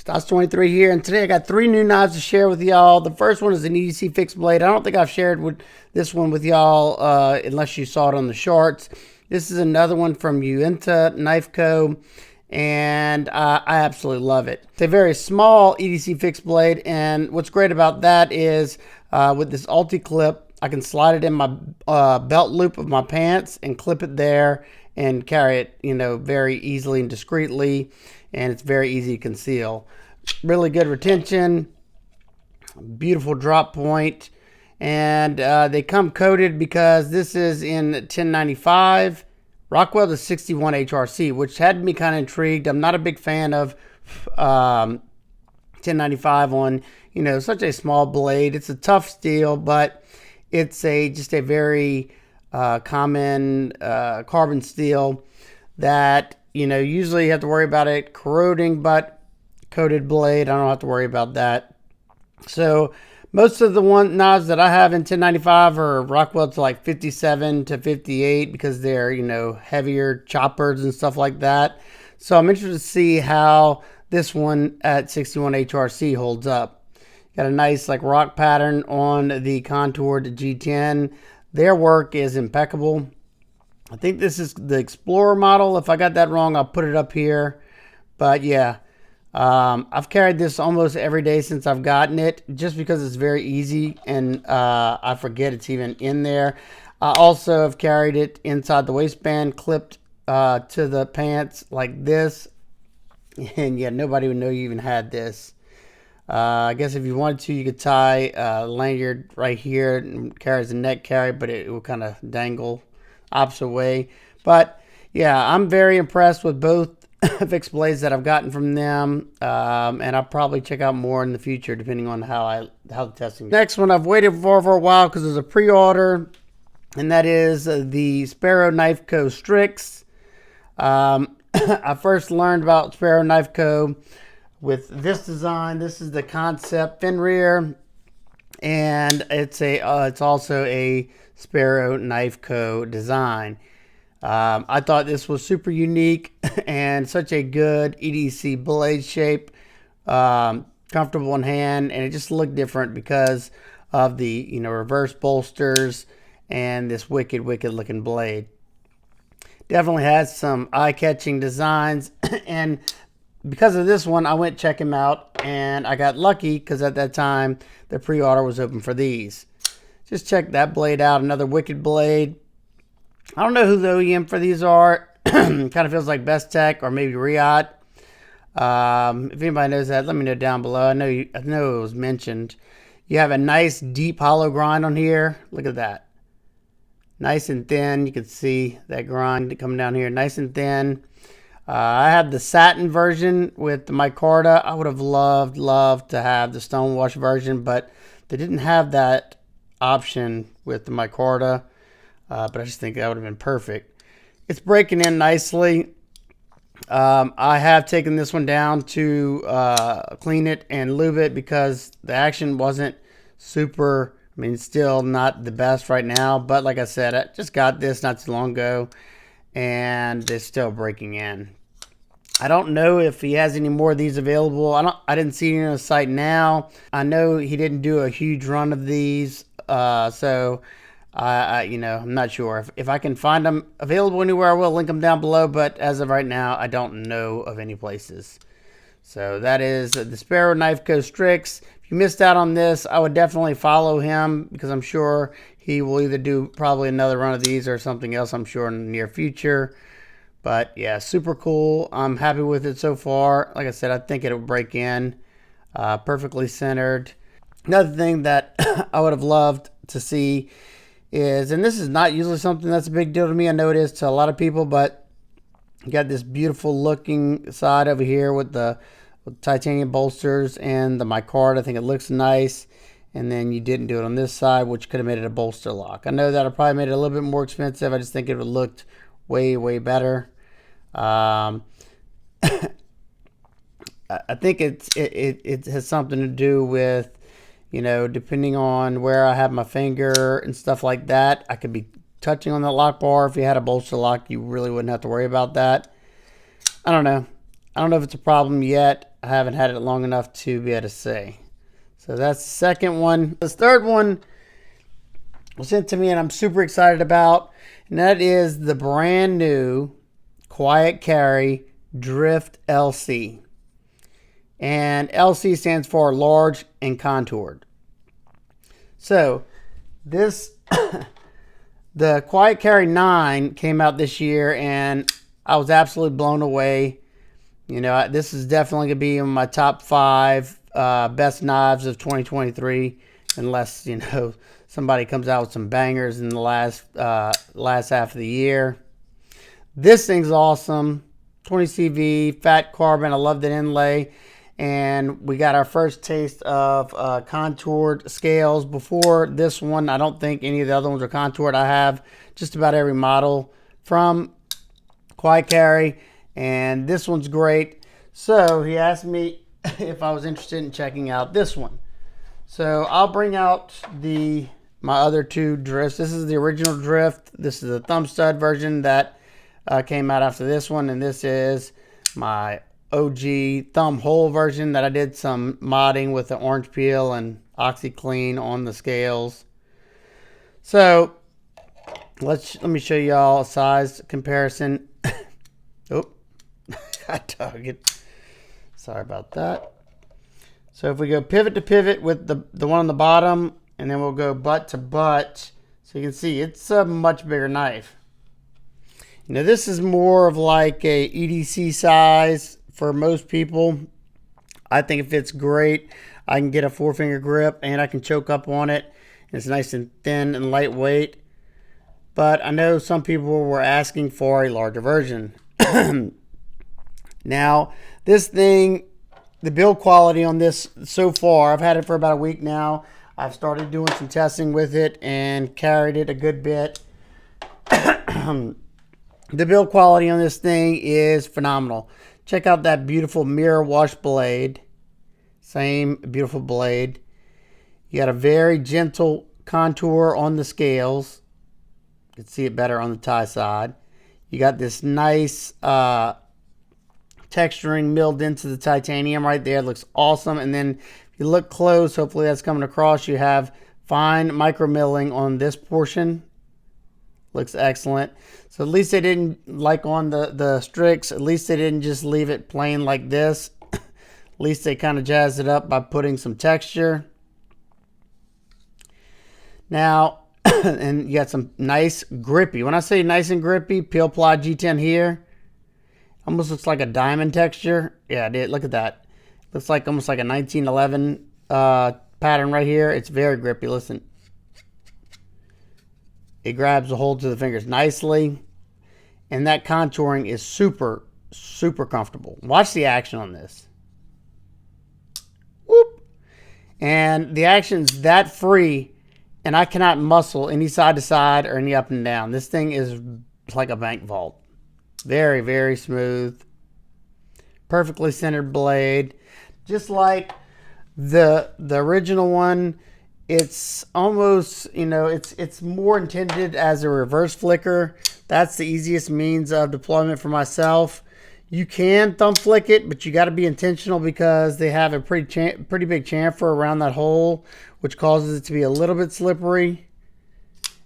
Dots23 here, and today I got 3 new knives to share with y'all. The first one is an EDC fixed blade. I don't think I've shared this one with y'all unless you saw it on the shorts. This is another one from Unita Knife Co, and I absolutely love it. It's a very small EDC fixed blade, and what's great about that is with this ulti clip, I can slide it in my belt loop of my pants and clip it there and carry it, very easily and discreetly, and it's very easy to conceal. Really good retention, beautiful drop point, and they come coated because this is in 1095. Rockwell to 61 HRC, which had me kind of intrigued. I'm not a big fan of 1095 on, such a small blade. It's a tough steel, but it's just a very common carbon steel that usually you have to worry about it corroding, but coated blade, I don't have to worry about that. So most of the knives that I have in 1095 are Rockwell to like 57 to 58 because they're heavier choppers and stuff like that. So I'm interested to see how this one at 61 HRC holds up. Got a nice rock pattern on the contoured G10. Their work is impeccable. I think this is the Explorer model. If I got that wrong, I'll put it up here. But yeah, I've carried this almost every day since I've gotten it, just because it's very easy and I forget it's even in there. I also have carried it inside the waistband, clipped to the pants like this. And yeah, nobody would know you even had this. I guess if you wanted to, you could tie a lanyard right here and carry as a neck carry, but it will kind of dangle opposite way. But yeah, I'm very impressed with both fixed blades that I've gotten from them, and I'll probably check out more in the future depending on how the testing. Next one I've waited for a while because there's a pre-order, and that is the Sparrow Knife Co Strix. I first learned about Sparrow Knife Co with this design. This is the Kansept Fenrir, and it's also a Sparrow Knife Co design. I thought this was super unique and such a good EDC blade shape, comfortable in hand, and it just looked different because of the reverse bolsters and this wicked looking blade. Definitely has some eye-catching designs, and because of this one, I went check him out, and I got lucky because at that time the pre-order was open for these. Just check that blade out, another wicked blade. I don't know who the OEM for these are. Kind of feels like Best Tech or maybe Riot. If anybody knows that, let me know down below. I know it was mentioned. You have a nice deep hollow grind on here. Look at that. Nice and thin. You can see that grind coming down here. Nice and thin. I have the satin version with the micarta. I would have loved to have the stonewash version, but they didn't have that option with the micarta. But I just think that would have been perfect. It's breaking in nicely. I have taken this one down to clean it and lube it because the action wasn't super. I mean, still not the best right now. But like I said, I just got this not too long ago, and it's still breaking in. I don't know if he has any more of these available. I didn't see any on the site now. I know he didn't do a huge run of these, so I'm not sure. If I can find them available anywhere, I will link them down below. But as of right now, I don't know of any places. So that is the Sparrow Knife Co Strix. If you missed out on this, I would definitely follow him because I'm sure he will either do probably another run of these or something else, I'm sure, in the near future. But yeah, super cool. I'm happy with it so far. Like I said, I think it'll break in perfectly centered. Another thing that I would have loved to see is, and this is not usually something that's a big deal to me, I know it is to a lot of people, but you got this beautiful looking side over here with the titanium bolsters and the micarta. I think it looks nice. And then you didn't do it on this side, which could have made it a bolster lock. I know that I probably made it a little bit more expensive. I just think it would have looked way better. I think it has something to do with, depending on where I have my finger and stuff like that, I could be touching on the lock bar. If you had a bolster lock, you really wouldn't have to worry about that. I don't know. I don't know if it's a problem yet. I haven't had it long enough to be able to say. So that's the second one. This third one was sent to me and I'm super excited about, and that is the brand new Quiet Carry Drift LC. And LC stands for large and contoured. So this, the Quiet Carry 9 came out this year and I was absolutely blown away. You know, this is definitely going to be in my top 5 best knives of 2023, unless, you know, somebody comes out with some bangers in the last half of the year. This thing's awesome. 20 CV, fat carbon. I love that inlay. And we got our first taste of contoured scales. Before this one, I don't think any of the other ones are contoured. I have just about every model from Quiet Carry, and this one's great. So he asked me if I was interested in checking out this one. So I'll bring out my other 2 drifts. This is the original drift. This is the thumb stud version that came out after this one, and this is my OG thumb hole version that I did some modding with the orange peel and OxyClean on the scales. So let me show y'all a size comparison. Oh, I dug it. Sorry about that. So if we go pivot to pivot with the one on the bottom, and then we'll go butt to butt, so you can see it's a much bigger knife. You know, this is more of like a EDC size for most people. I think it fits great. I can get a 4-finger grip and I can choke up on it. It's nice and thin and lightweight. But I know some people were asking for a larger version. Now, this thing, the build quality on this so far, I've had it for about a week now. I've started doing some testing with it and carried it a good bit. The build quality on this thing is phenomenal. Check out that beautiful mirror wash blade. Same beautiful blade. You got a very gentle contour on the scales. You can see it better on the tie side. You got this nice texturing milled into the titanium right there. It looks awesome. And then if you look close, hopefully that's coming across, you have fine micro milling on this portion. Looks excellent. So at least they didn't, like on the Strix, at least they didn't just leave it plain like this. At least they kind of jazzed it up by putting some texture. Now, and you got some nice grippy. When I say nice and grippy, Peel Ply G10 here, almost looks like a diamond texture. Yeah, it did. Look at that. Looks like almost like a 1911 pattern right here. It's very grippy. Listen. It grabs the hold to the fingers nicely. And that contouring is super, super comfortable. Watch the action on this. Whoop. And the action's that free, and I cannot muscle any side to side or any up and down. This thing is like a bank vault. Very, very smooth. Perfectly centered blade. Just like the original one, it's almost, you know, it's more intended as a reverse flicker. That's the easiest means of deployment for myself. You can thumb flick it, but you got to be intentional because they have a pretty big chamfer around that hole, which causes it to be a little bit slippery.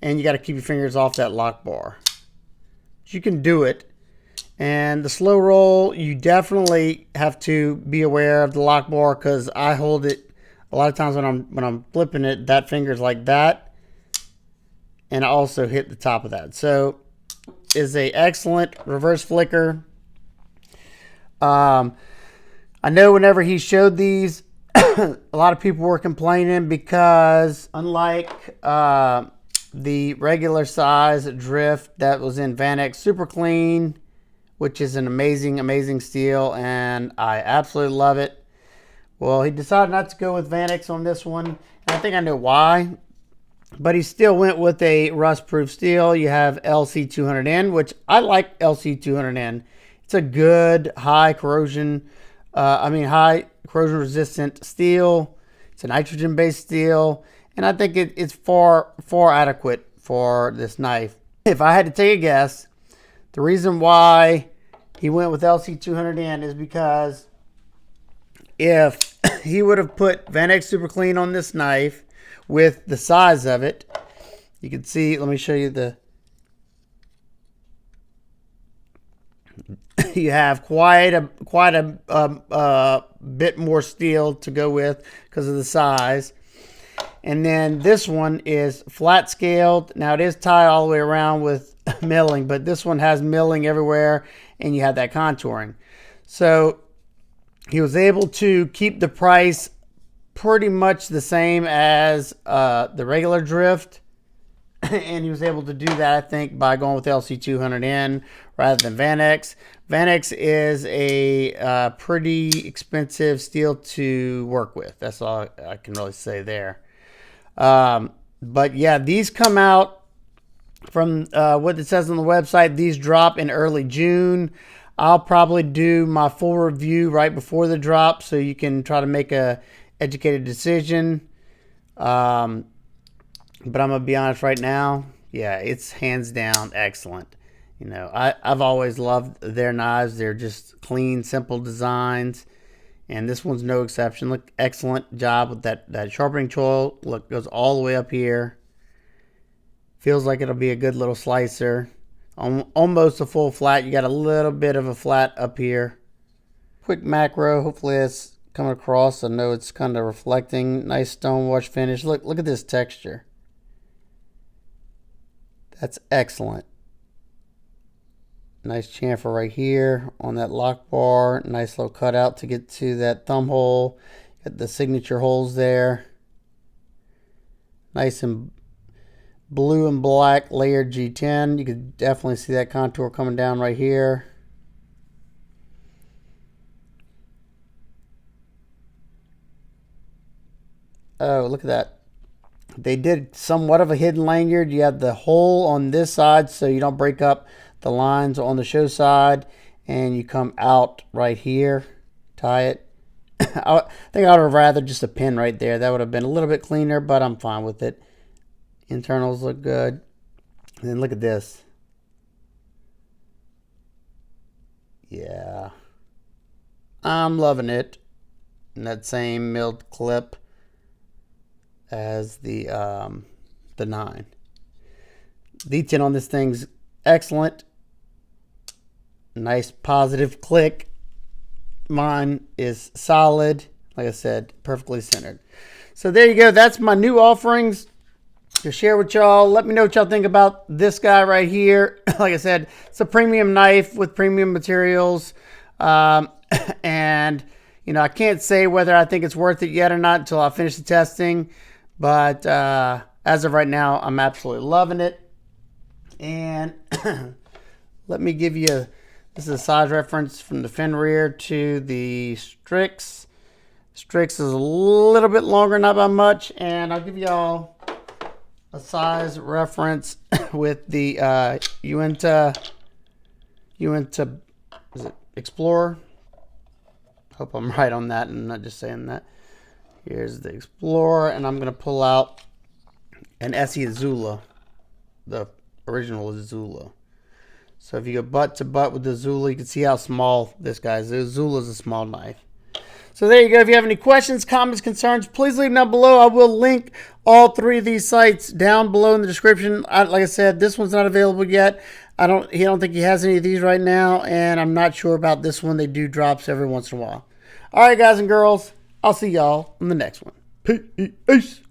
And you got to keep your fingers off that lock bar. But you can do it. And the slow roll, you definitely have to be aware of the lock bar because I hold it a lot of times when I'm flipping it, that finger's like that, and I also hit the top of that. So, is a excellent reverse flicker. I know whenever he showed these, a lot of people were complaining because unlike the regular size drift that was in Vanex Super Clean, which is an amazing, amazing steel, and I absolutely love it. Well, he decided not to go with Vanex on this one. And I think I know why. But he still went with a rust-proof steel. You have LC200N, which I like LC200N. It's a good high corrosion resistant steel. It's a nitrogen-based steel. And I think it's far adequate for this knife. If I had to take a guess, the reason why he went with LC200N is because if he would have put Vanex Super Clean on this knife with the size of it, you can see, let me show you the, you have quite a bit more steel to go with because of the size. And then this one is flat scaled. Now it is tied all the way around with milling, but this one has milling everywhere and you have that contouring. So he was able to keep the price pretty much the same as the regular drift. And he was able to do that, I think, by going with LC200N rather than Vanex. Vanex is a pretty expensive steel to work with. That's all I can really say there. But yeah, these come out from what it says on the website. These drop in early June. I'll probably do my full review right before the drop so you can try to make a educated decision. But I'm going to be honest right now, yeah, it's hands down excellent. You know, I've always loved their knives. They're just clean, simple designs. And this one's no exception. Look, excellent job with that sharpening choil. Look, goes all the way up here. Feels like it'll be a good little slicer. Almost a full flat. You got a little bit of a flat up here. Quick macro. Hopefully it's coming across. I know it's kind of reflecting. Nice stone wash finish. Look at this texture. That's excellent. Nice chamfer right here on that lock bar. Nice little cutout to get to that thumb hole. Got the signature holes there. Nice and blue and black layered G10. You can definitely see that contour coming down right here. Oh, look at that. They did somewhat of a hidden lanyard. You have the hole on this side so you don't break up the lines on the show side, and you come out right here, tie it. I think I would have rather just a pin right there. That would have been a little bit cleaner, but I'm fine with it. Internals look good. And then look at this. Yeah. I'm loving it. And that same milled clip as the 9. D10 on this thing's excellent. Nice positive click. Mine is solid. Like I said, perfectly centered. So there you go. That's my new offerings to share with y'all. Let me know what y'all think about this guy right here. Like I said, it's a premium knife with premium materials. And, you know, I can't say whether I think it's worth it yet or not until I finish the testing. But as of right now, I'm absolutely loving it. And let me give you, this is a size reference from the Fenrir to the Strix. Strix is a little bit longer, not by much. And I'll give y'all a size reference with the Unita, is it Explorer? Hope I'm right on that and not just saying that. Here's the Explorer, and I'm going to pull out an SE Azula, the original Azula. So if you go butt to butt with the Azula, you can see how small this guy is. The Azula is a small knife. So there you go. If you have any questions, comments, concerns, please leave them down below. I will link all 3 of these sites down below in the description. Like I said, this one's not available yet. I don't think he has any of these right now, and I'm not sure about this one. They do drops every once in a while. All right, guys and girls. I'll see y'all in the next one. Peace.